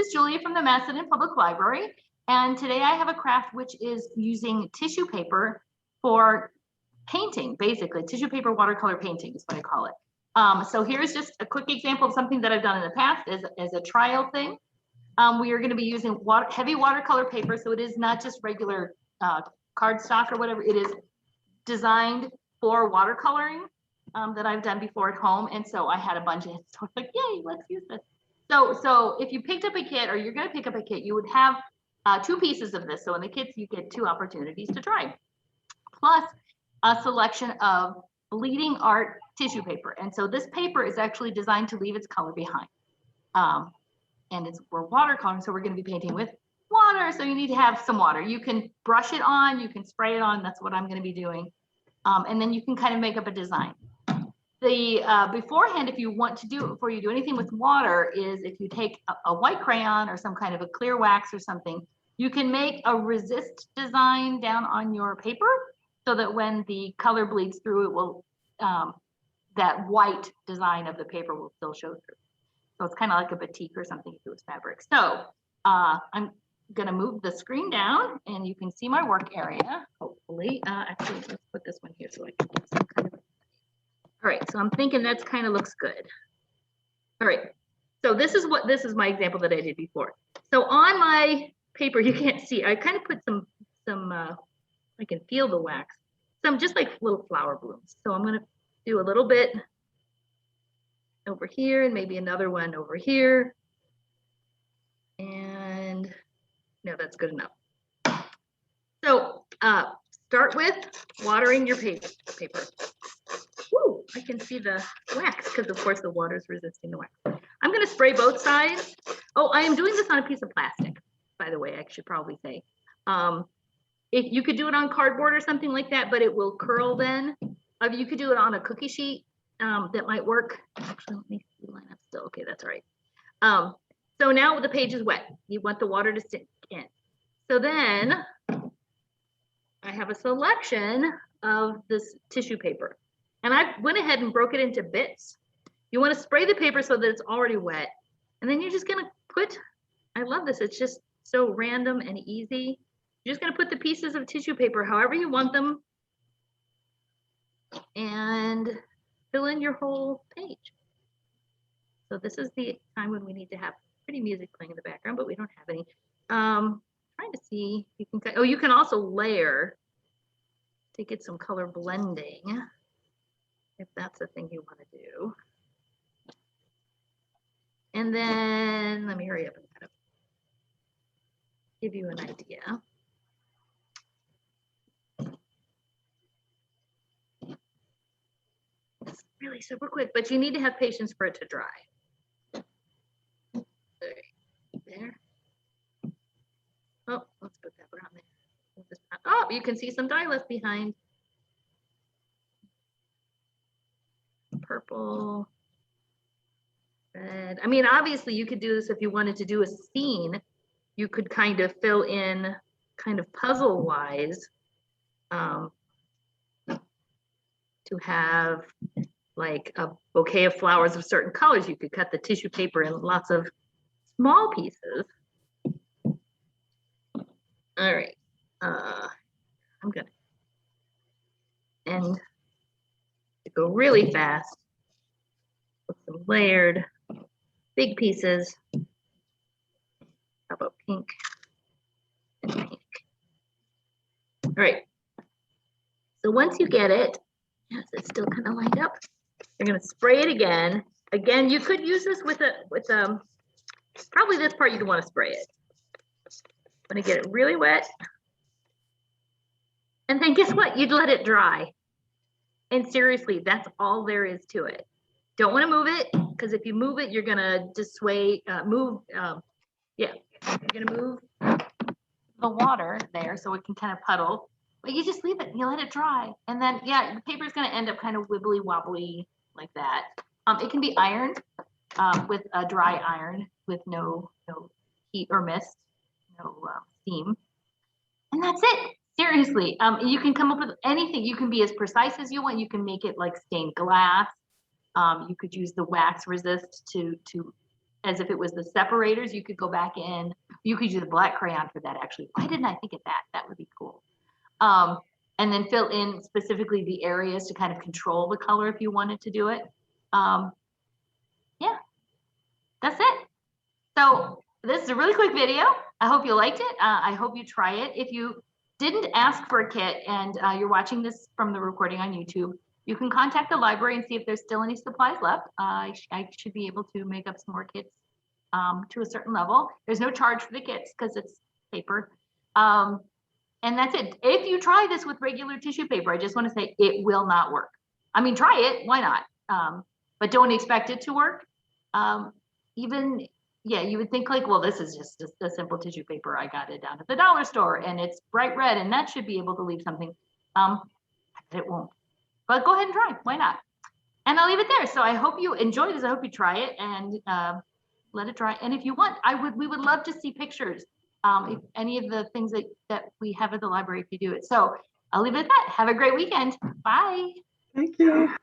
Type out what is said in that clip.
is Julia from the Macedon Public Library, and today I have a craft which is using tissue paper for painting, basically. Tissue paper watercolor painting is what I call it. So here's just a quick example of something that I've done in the past as a trial thing. We are going to be using heavy watercolor paper, so it is not just regular cardstock or whatever. It is designed for watercoloring that I've done before at home, and so I had a bunch of it. So I was like, yay, let's use this. So if you picked up a kit, or you're going to pick up a kit, you would have 2 pieces of this. So in the kits, you get 2 opportunities to try, plus a selection of bleeding art tissue paper. And so this paper is actually designed to leave its color behind. And we're watercoloring, so we're going to be painting with water. So you need to have some water. You can brush it on, you can spray it on. That's what I'm going to be doing. And then you can kind of make up a design. Beforehand, if you want to do it before you do anything with water, is if you take a white crayon or some kind of a clear wax or something, you can make a resist design down on your paper so that when the color bleeds through, it will that white design of the paper will still show through. So it's kind of like a batik or something if it was fabric. So I'm gonna move the screen down and you can see my work area, hopefully. Actually, let's put this one here so I can do some kind of. All right, so I'm thinking that's kind of looks good. All right, so this is my example that I did before. So on my paper, you can't see, I kind of put some I can feel the wax, some just like little flower blooms. So I'm gonna do a little bit over here and maybe another one over here. And no, that's good enough. So start with watering your paper. Woo, I can see the wax because of course the water is resisting the wax. I'm going to spray both sides. Oh, I am doing this on a piece of plastic, by the way, I should probably say. If you could do it on cardboard or something like that, but it will curl then. You could do it on a cookie sheet. That might work. Actually, let me line up still. Okay, that's all right. So now the page is wet. You want the water to stick in. So then I have a selection of this tissue paper. And I went ahead and broke it into bits. You want to spray the paper so that it's already wet. And then you're just going to put, I love this, it's just so random and easy. You're just going to put the pieces of tissue paper however you want them and fill in your whole page. So this is the time when we need to have pretty music playing in the background, but we don't have any. Trying to see, you can, you can also layer to get some color blending, if that's the thing you want to do. And then let me hurry up and kind of give you an idea. It's really super quick, but you need to have patience for it to dry. There. Oh, let's put that around there. Oh, you can see some dye left behind. Purple, red. I mean, obviously you could do this if you wanted to do a scene. You could kind of fill in kind of puzzle wise to have like a bouquet of flowers of certain colors. You could cut the tissue paper in lots of small pieces. All right, I'm gonna end to go really fast with some layered big pieces. How about pink and pink? All right, so once you get it, yes, it's still kind of lined up. You're gonna spray it again. Again, you could use this with probably this part you'd want to spray it. I'm gonna get it really wet. And then guess what? You'd let it dry. And seriously, that's all there is to it. Don't want to move it, because if you move it, you're gonna dissuade, yeah, you're gonna move the water there so it can kind of puddle. But you just leave it and you let it dry. And then, yeah, the paper is gonna end up kind of wibbly wobbly like that. It can be ironed with a dry iron with no heat or mist, no steam. And that's it. Seriously, you can come up with anything. You can be as precise as you want. You can make it like stained glass. You could use the wax resist to as if it was the separators. You could go back in. You could use a black crayon for that, actually. Why didn't I think of that? That would be cool. And then fill in specifically the areas to kind of control the color if you wanted to do it. Yeah, that's it. So this is a really quick video. I hope you liked it. I hope you try it. If you didn't ask for a kit and you're watching this from the recording on YouTube, you can contact the library and see if there's still any supplies left. I should be able to make up some more kits to a certain level. There's no charge for the kits because it's paper. And that's it. If you try this with regular tissue paper, I just want to say it will not work. I mean, try it, why not? But don't expect it to work. Yeah, you would think like, well, this is just a simple tissue paper. I got it down at the dollar store and it's bright red and that should be able to leave something. It won't. But go ahead and try, why not? And I'll leave it there. So I hope you enjoy this. I hope you try it and let it dry. And if you want, we would love to see pictures. If any of the things that we have at the library, if you do it. So I'll leave it at that. Have a great weekend. Bye. Thank you.